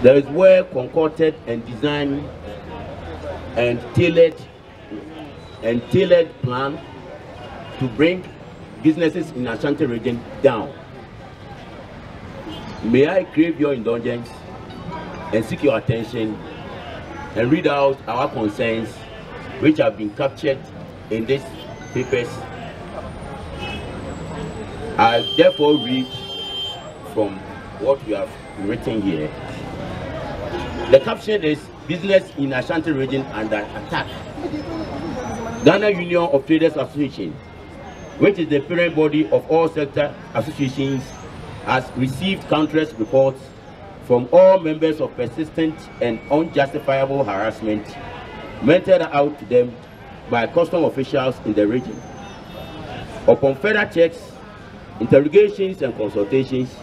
There is well concocted and designed and tailored plan to bring businesses in Ashanti region down. May I crave your indulgence and seek your attention and read out our concerns which have been captured in these papers. I therefore read from what we have written here. The caption is Business in Ashanti region under attack. Ghana Union of Traders Association, which is the parent body of all sector associations, has received countless reports from all members of persistent and unjustifiable harassment meted out to them by custom officials in the region. Upon further checks, interrogations and consultations,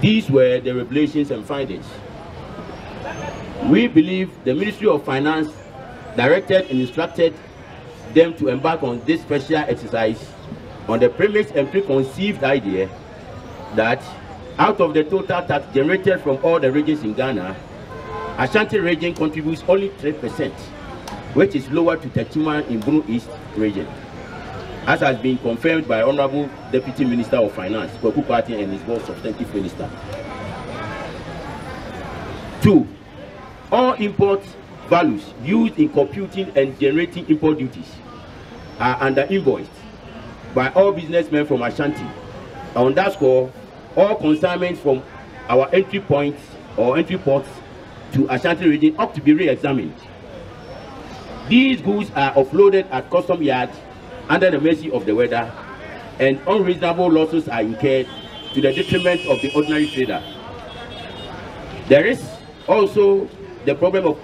these were the revelations and findings. We believe the Ministry of Finance directed and instructed them to embark on this special exercise on the premise and preconceived idea that out of the total tax generated from all the regions in Ghana, Ashanti region contributes only 3%, which is lower to Techiman in Bunu East region, as has been confirmed by Honorable Deputy Minister of Finance, Kwaku Party, and his boss substantive minister. 2. All import values used in computing and generating import duties are under invoiced by all businessmen from Ashanti. On that score, all consignments from our entry points or entry ports to Ashanti region ought to be re-examined. These goods are offloaded at custom yards under the mercy of the weather, and unreasonable losses are incurred to the detriment of the ordinary trader. There is also the problem of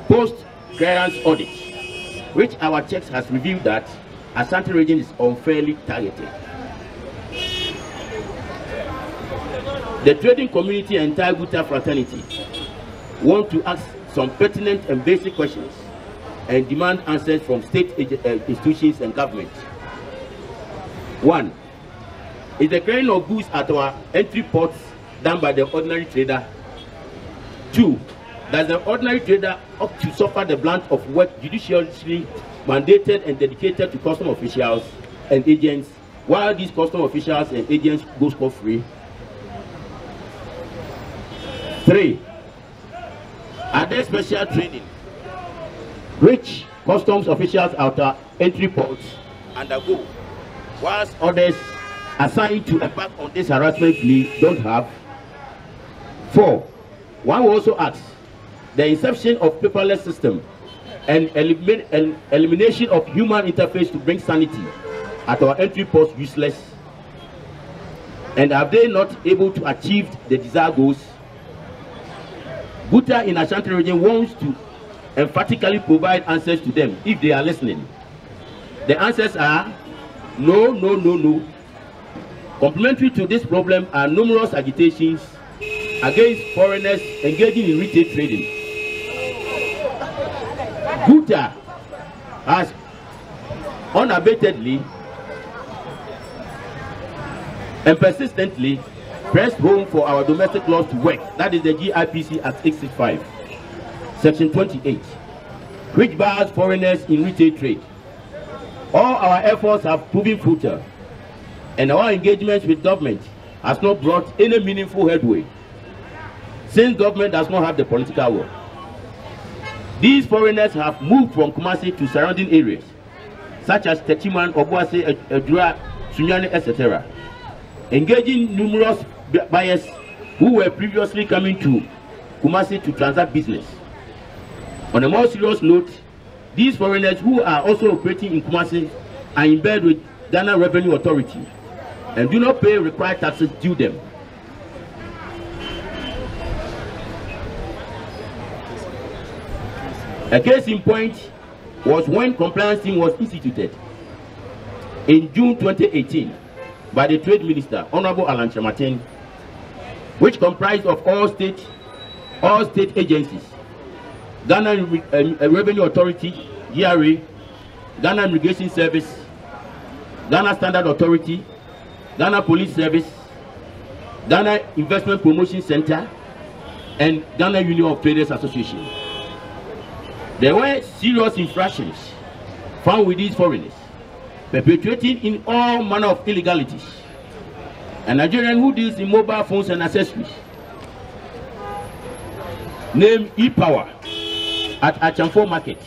post-clearance audit, which our checks has revealed that Ashanti region is unfairly targeted. The trading community and Taiguta fraternity want to ask some pertinent and basic questions and demand answers from state institutions and government. 1. Is the clearing of goods at our entry ports done by the ordinary trader? 2. Does the ordinary trader opt to suffer the brunt of work judicially mandated and dedicated to custom officials and agents, while these custom officials and agents go scot-free? 3. Are there special training which customs officials at our entry ports undergo, whilst others assigned to embark on this harassment plea don't have? 4. One will also ask, the inception of paperless system and elimination of human interface to bring sanity at our entry ports useless? And have they not able to achieve the desired goals? Guta in Ashanti region wants to emphatically provide answers to them if they are listening. The answers are no, no, no, no. Complementary to this problem are numerous agitations against foreigners engaging in retail trading. Guta has unabatedly and persistently pressed home for our domestic laws to work. That is the GIPC Act 865, Section 28, which bars foreigners in retail trade. All our efforts have proven futile, and our engagements with government has not brought any meaningful headway, since government does not have the political will. These foreigners have moved from Kumasi to surrounding areas, such as Techiman, Obuasi, Ejura, Sunyani, etc., engaging numerous buyers who were previously coming to Kumasi to transact business. On a more serious note, these foreigners who are also operating in Kumasi are in bed with Ghana Revenue Authority and do not pay required taxes due them. A case in point was when compliance team was instituted in June 2018 by the Trade Minister, Honorable Alan Chamatin, which comprised of all state agencies, Ghana Revenue Authority, GRA, Ghana Immigration Service, Ghana Standard Authority, Ghana Police Service, Ghana Investment Promotion Center, and Ghana Union of Traders Association. There were serious infractions found with these foreigners, perpetrating in all manner of illegalities. A Nigerian who deals in mobile phones and accessories, named E-Power, at Achamfo Market,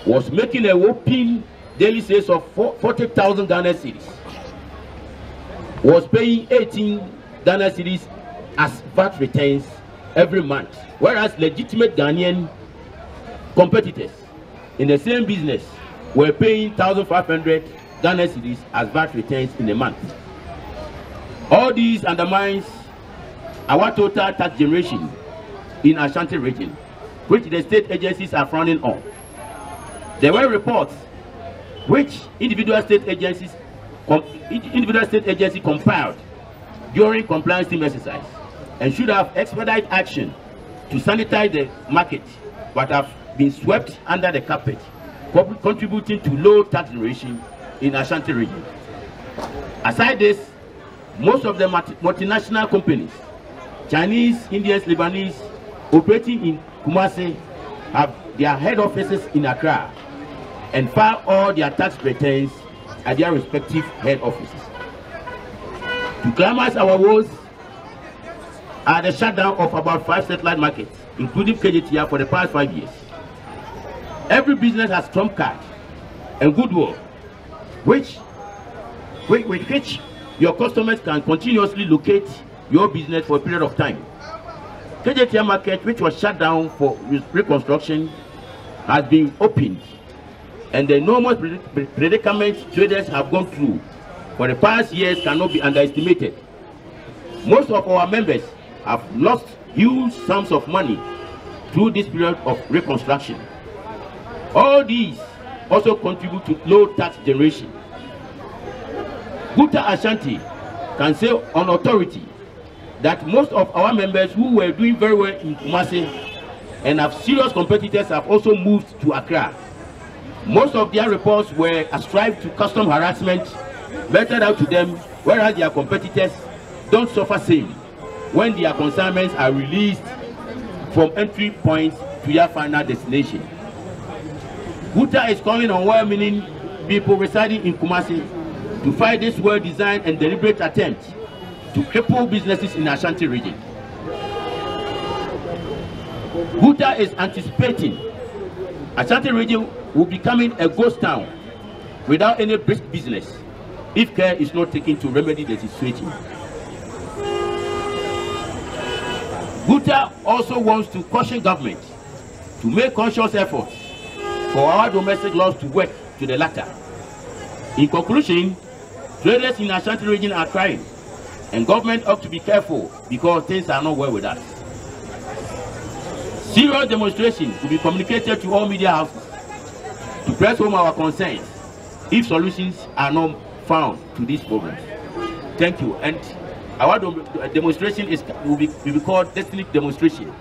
was making a whopping daily sales of 40,000 Ghana cedis, was paying 18 Ghana cedis as VAT returns every month, whereas legitimate Ghanaian competitors in the same business were paying 1,500 Ghana cedis as VAT returns in a month. All these undermines our total tax generation in Ashanti region, which the state agencies are frowning on. There were reports which individual state agency compiled during compliance team exercise and should have expedited action to sanitize the market, but have been swept under the carpet, contributing to low tax generation in Ashanti region. Aside this, most of the multinational companies, Chinese, Indians, Lebanese, operating in Kumasi, have their head offices in Accra and file all their tax returns at their respective head offices. To climax our woes are the shutdown of about 5 satellite markets, including KJTR, for the past 5 years. Every business has trump card and goodwill, with which your customers can continuously locate your business for a period of time. KJTR market, which was shut down for reconstruction, has been opened, and the enormous predicament traders have gone through for the past years cannot be underestimated. Most of our members have lost huge sums of money through this period of reconstruction. All these also contribute to low tax generation. Guta Ashanti can say on authority that most of our members who were doing very well in Kumasi and have serious competitors have also moved to Accra. Most of their reports were ascribed to custom harassment meted out to them, whereas their competitors don't suffer same when their consignments are released from entry points to their final destination. Guta is calling on well-meaning people residing in Kumasi to fight this well-designed and deliberate attempt to cripple businesses in the Ashanti region. Guta is anticipating Ashanti region will be becoming a ghost town without any brisk business if care is not taken to remedy the situation. Guta also wants to caution government to make conscious efforts for our domestic laws to work to the latter. In conclusion, traders in the Ashanti region are trying, and government ought to be careful because things are not well with us. Serious demonstration will be communicated to all media houses to press home our concerns if solutions are not found to these problems. Thank you. And our demonstration will be called Destiny Demonstration.